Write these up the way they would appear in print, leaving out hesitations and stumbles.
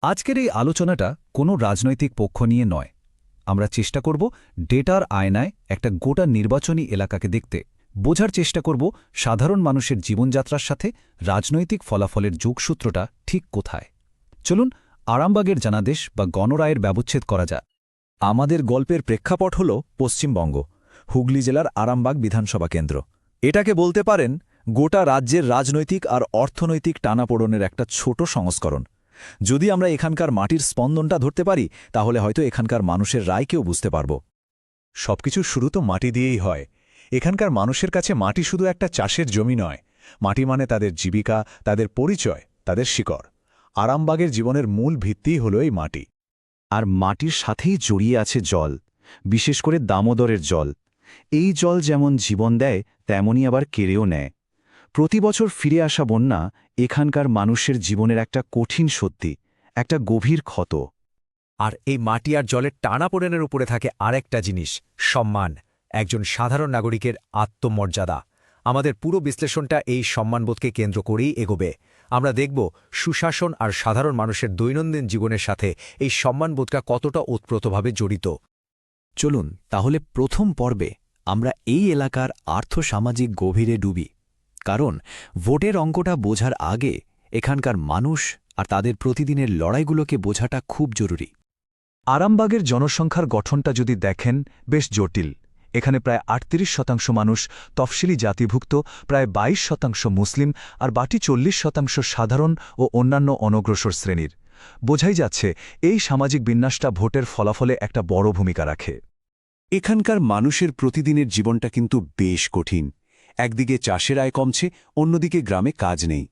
আজকের এই আলোচনাটা কোনো রাজনৈতিক পক্ষ নিয়ে নয়। আমরা চেষ্টা করব ডেটার আয়নায় একটা গোটা নির্বাচনী এলাকাকে দেখতে, বোঝার চেষ্টা করব সাধারণ মানুষের জীবনযাত্রার সাথে রাজনৈতিক ফলাফলের যোগসূত্রটা ঠিক কোথায়। চলুন আরামবাগের জানাদেশ বা গণরায়ের ব্যবচ্ছেদ করা যাক। আমাদের গল্পের প্রেক্ষাপট হল পশ্চিমবঙ্গ, হুগলি জেলার আরামবাগ বিধানসভা কেন্দ্র। এটাকে বলতে পারেন গোটা রাজ্যের রাজনৈতিক আর অর্থনৈতিক টানাপোড়েনের একটা ছোট সংস্করণ। যদি আমরা এখানকার মাটির স্পন্দনটা ধরতে পারি, তাহলে হয়তো এখানকার মানুষের রায়কেও বুঝতে পারব। সবকিছু শুরু তো মাটি দিয়েই হয়। এখানকার মানুষের কাছে মাটি শুধু একটা চাষের জমি নয়, মাটি মানে তাদের জীবিকা, তাদের পরিচয়, তাদের শিকড়। আরামবাগের জীবনের মূল ভিত্তিই হল এই মাটি। আর মাটির সাথেই জড়িয়ে আছে জল, বিশেষ করে দামোদরের জল। এই জল যেমন জীবন দেয়, তেমনই আবার কেড়েও নেয়। প্রতি বছর ফিরে আসা বন্যা এখানকার মানুষের জীবনের একটা কঠিন সত্যি, একটা গভীর ক্ষত। আর এই মাটি আর জলের টানাপোড়েনের উপরে থাকে আরেকটা জিনিস, সম্মান, একজন সাধারণ নাগরিকের আত্মমর্যাদা। আমাদের পুরো বিশ্লেষণটা এই সম্মানবোধকে কেন্দ্র করেই এগোবে। আমরা দেখব সুশাসন আর সাধারণ মানুষের দৈনন্দিন জীবনের সাথে এই সম্মানবোধটা কতটা ওতপ্রোতভাবে জড়িত। চলুন তাহলে প্রথম পর্বে আমরা এই এলাকার আর্থসামাজিক গভীরে ডুবি। কারণ ভোটের অঙ্কটা বোঝার আগে এখানকার মানুষ আর তাদের প্রতিদিনের লড়াইগুলোকে বোঝাটা খুব জরুরি। আরামবাগের জনসংখ্যার গঠনটা যদি দেখেন, বেশ জটিল। এখানে প্রায় ৩৮% মানুষ তফসিলি জাতিভুক্ত, প্রায় ২২% মুসলিম, আর বাকি ৪০% সাধারণ ও অন্যান্য অনগ্রসর শ্রেণীর। বোঝাই যাচ্ছে এই সামাজিক বিন্যাসটা ভোটের ফলাফলে একটা বড় ভূমিকা রাখে। এখানকার মানুষের প্রতিদিনের জীবনটা কিন্তু বেশ কঠিন। একদিকে চাষের আয় কমছে, অন্যদিকে গ্রামে কাজ নেই।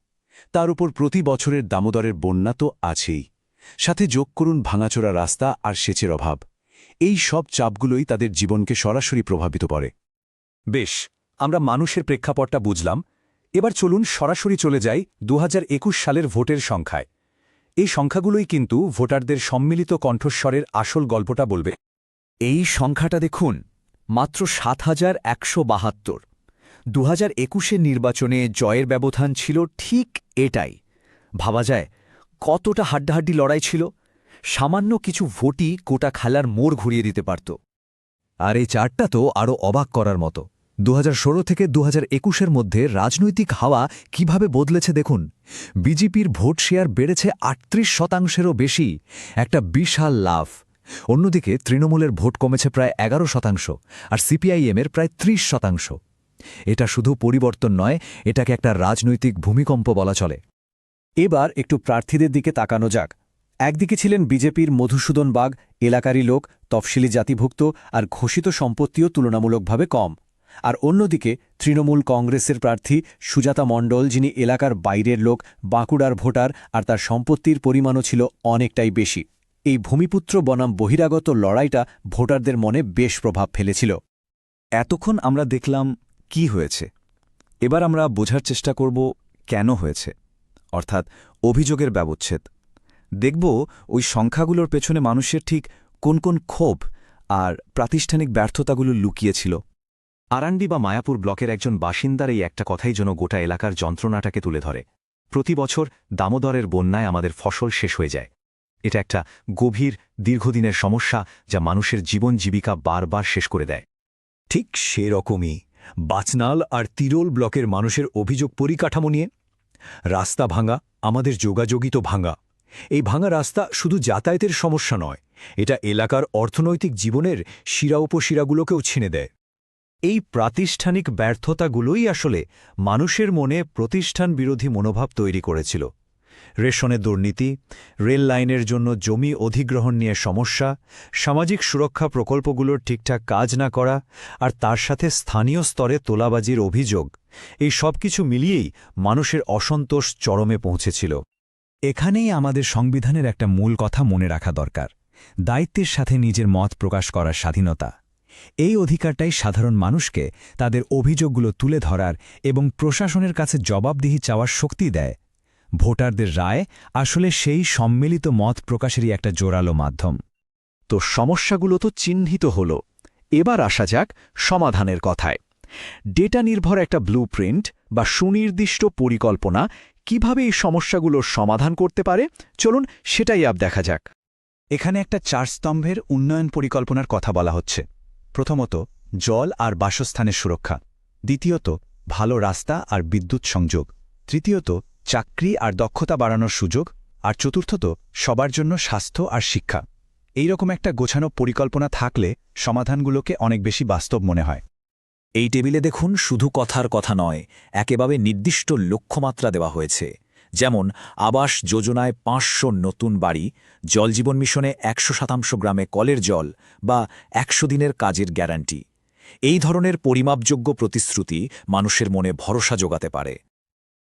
তার উপর প্রতি বছরের দামোদরের বন্যা তো আছেই, সাথে যোগ করুন ভাঙাচোরা রাস্তা আর সেচের অভাব। এই সব চাপগুলোই তাদের জীবনকে সরাসরি প্রভাবিত করে। বেশ, আমরা মানুষের প্রেক্ষাপটটা বুঝলাম। এবার চলুন সরাসরি চলে যাই ২০২১ সালের ভোটের সংখ্যায়। এই সংখ্যাগুলোই কিন্তু ভোটারদের সম্মিলিত কণ্ঠস্বরের আসল গল্পটা বলবে। এই সংখ্যাটা দেখুন, মাত্র ৭,১৭২। ২০২১-এর নির্বাচনে জয়ের ব্যবধান ছিল ঠিক এটাই। ভাবা যায় কতটা হাড্ডাহাড্ডি লড়াই ছিল। সামান্য কিছু ভোটই গোটা খেলার মোড় ঘুরিয়ে দিতে পারত। আর এই চারটা তো আরও অবাক করার মতো। ২০১৬ থেকে ২০২১-এর মধ্যে রাজনৈতিক হাওয়া কিভাবে বদলেছে দেখুন। বিজেপির ভোট শেয়ার বেড়েছে ৩৮%-এরও বেশি, একটা বিশাল লাভ। অন্যদিকে তৃণমূলের ভোট কমেছে প্রায় ১১%, আর সিপিআইএমের প্রায় ৩০%। এটা শুধু পরিবর্তন নয়, এটাকে একটা রাজনৈতিক ভূমিকম্প বলা চলে। এবার একটু প্রার্থীদের দিকে তাকানো যাক। একদিকে ছিলেন বিজেপির মধুসূদন বাগ, এলাকারই লোক, তফসিলি জাতিভুক্ত, আর ঘোষিত সম্পত্তিও তুলনামূলকভাবে কম। আর অন্যদিকে তৃণমূল কংগ্রেসের প্রার্থী সুজাতা মণ্ডল, যিনি এলাকার বাইরের লোক, বাঁকুড়ার ভোটার, আর তার সম্পত্তির পরিমাণও ছিল অনেকটাই বেশি। এই ভূমিপুত্র বনাম বহিরাগত লড়াইটা ভোটারদের মনে বেশ প্রভাব ফেলেছিল। এতক্ষণ আমরা দেখলাম কি হয়েছে। এবার আমরা বোঝার চেষ্টা করব কেন হয়েছে, অর্থাৎ অভিযোগের ব্যবচ্ছেদ। দেখব ওই সংখ্যাগুলোর পেছনে মানুষের ঠিক কোন কোন ক্ষোভ আর প্রাতিষ্ঠানিক ব্যর্থতাগুলো লুকিয়েছিল। আরান্ডি বা মায়াপুর ব্লকের একজন বাসিন্দার এই একটা কথাই যেন গোটা এলাকার যন্ত্রণাটাকে তুলে ধরে। প্রতি বছর দামোদরের বন্যায় আমাদের ফসল শেষ হয়ে যায়। এটা একটা গভীর, দীর্ঘদিনের সমস্যা যা মানুষের জীবন জীবিকা বারবার শেষ করে দেয়। ঠিক সেরকমই বাচনাল আর তিরোল ব্লকের মানুষের অভিযোগ পরিকাঠামো নিয়ে। রাস্তা ভাঙা, আমাদের যোগাযোগই তো ভাঙা। এই ভাঙা রাস্তা শুধু যাতায়াতের সমস্যা নয়, এটা এলাকার অর্থনৈতিক জীবনের শিরা উপশিরাগুলোকেও ছিনে দেয়। এই প্রাতিষ্ঠানিক ব্যর্থতাগুলোই আসলে মানুষের মনে প্রতিষ্ঠান বিরোধী মনোভাব তৈরি করেছিল। রেশনের দুর্নীতি, রেল লাইনের জন্য জমি অধিগ্রহণ নিয়ে সমস্যা, সামাজিক সুরক্ষা প্রকল্পগুলোর ঠিকঠাক কাজ না করা, আর তার সাথে স্থানীয় স্তরে তোলাবাজির অভিযোগ, এই সব কিছু মিলিয়েই মানুষের অসন্তোষ চরমে পৌঁছেছিল। এখানেই আমাদের সংবিধানের একটা মূল কথা মনে রাখা দরকার, দায়িত্বের সাথে নিজের মত প্রকাশ করার স্বাধীনতা। এই অধিকারটাই সাধারণ মানুষকে তাদের অভিযোগগুলো তুলে ধরার এবং প্রশাসনের কাছে জবাবদিহি চাওয়ার শক্তি দেয়। ভোটারদের রায় আসলে সেই সম্মিলিত মত প্রকাশেরই একটা জোরালো মাধ্যম। তো সমস্যাগুলো তো চিহ্নিত হল, এবার আসা যাক সমাধানের কথায়। ডেটা নির্ভর একটা ব্লুপ্রিন্ট বা সুনির্দিষ্ট পরিকল্পনা কিভাবে এই সমস্যাগুলোর সমাধান করতে পারে চলুন সেটাই দেখা যাক। এখানে একটা 4 স্তম্ভের উন্নয়ন পরিকল্পনার কথা বলা হচ্ছে। প্রথমত, জল আর বাসস্থানের সুরক্ষা। দ্বিতীয়ত, ভালো রাস্তা আর বিদ্যুৎ সংযোগ। তৃতীয়ত, চাকরি আর দক্ষতা বাড়ানোর সুযোগ। আর চতুর্থত, সবার জন্য স্বাস্থ্য আর শিক্ষা। এই রকম একটা গোছানো পরিকল্পনা থাকলে সমাধানগুলোকে অনেক বেশি বাস্তব মনে হয়। এই টেবিলে দেখুন শুধু কথার কথা নয়, একেবারে নির্দিষ্ট লক্ষ্যমাত্রা দেওয়া হয়েছে। যেমন আবাস যোজনায় 500 নতুন বাড়ি, জলজীবন মিশনে 100% গ্রামে কলের জল বা 100 দিনের কাজের গ্যারান্টি। এই ধরনের পরিমাপযোগ্য প্রতিশ্রুতি মানুষের মনে ভরসা যোগাতে পারে।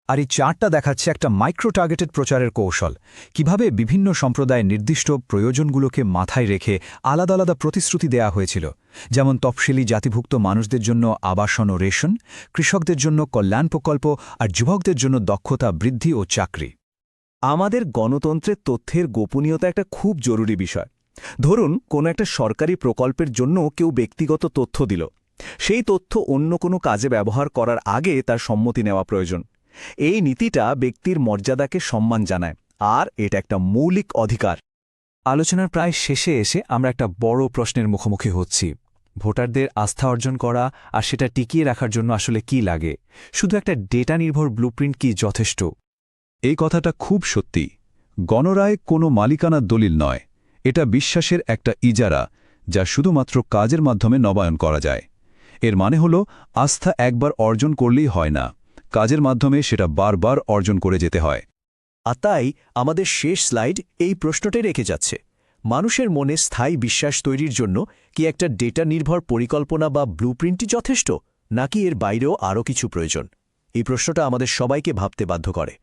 আর এই চার্টটা দেখাচ্ছে একটা মাইক্রো টার্গেটেড প্রচারের কৌশল, কিভাবে বিভিন্ন সম্প্রদায়ের নির্দিষ্ট প্রয়োজনগুলোকে মাথায় রেখে আলাদা আলাদা প্রতিশ্রুতি দেয়া হয়েছিল। যেমন তফসিলি জাতিভুক্ত মানুষদের জন্য আবাসন ও রেশন, কৃষকদের জন্য কল্যাণ প্রকল্প আর যুবকদের জন্য দক্ষতা বৃদ্ধি ও চাকরি। আমাদের গণতন্ত্রের তথ্যের গোপনীয়তা একটা খুব জরুরি বিষয়। ধরুন কোনো একটা সরকারি প্রকল্পের জন্য কেউ ব্যক্তিগত তথ্য দিল, সেই তথ্য অন্য কোনো কাজে ব্যবহার করার আগে তার সম্মতি নেওয়া প্রয়োজন। এই নীতিটা ব্যক্তির মর্যাদাকে সম্মান জানায়, আর এটা একটা মৌলিক অধিকার। আলোচনার প্রায় শেষে এসে আমরা একটা বড় প্রশ্নের মুখোমুখি হচ্ছি। ভোটারদের আস্থা অর্জন করা আর সেটা টিকিয়ে রাখার জন্য আসলে কি লাগে? শুধু একটা ডেটা নির্ভর ব্লুপ্রিন্ট কি যথেষ্ট? এই কথাটা খুব সত্যি। গণরায় কোনো মালিকানার দলিল নয়, এটা বিশ্বাসের একটা ইজারা, যা শুধুমাত্র কাজের মাধ্যমে নবায়ন করা যায়। এর মানে হল আস্থা একবার অর্জন করলেই হয় না, কাজের মাধ্যমে সেটা বারবার অর্জন করে যেতে হয়। আর তাই আমাদের শেষ স্লাইড এই প্রশ্নটাই রেখে যাচ্ছে, মানুষের মনে স্থায়ী বিশ্বাস তৈরির জন্য কি একটা ডেটা নির্ভর পরিকল্পনা বা ব্লুপ্রিন্টই যথেষ্ট, নাকি এর বাইরেও আরও কিছু প্রয়োজন? এই প্রশ্নটা আমাদের সবাইকে ভাবতে বাধ্য করে।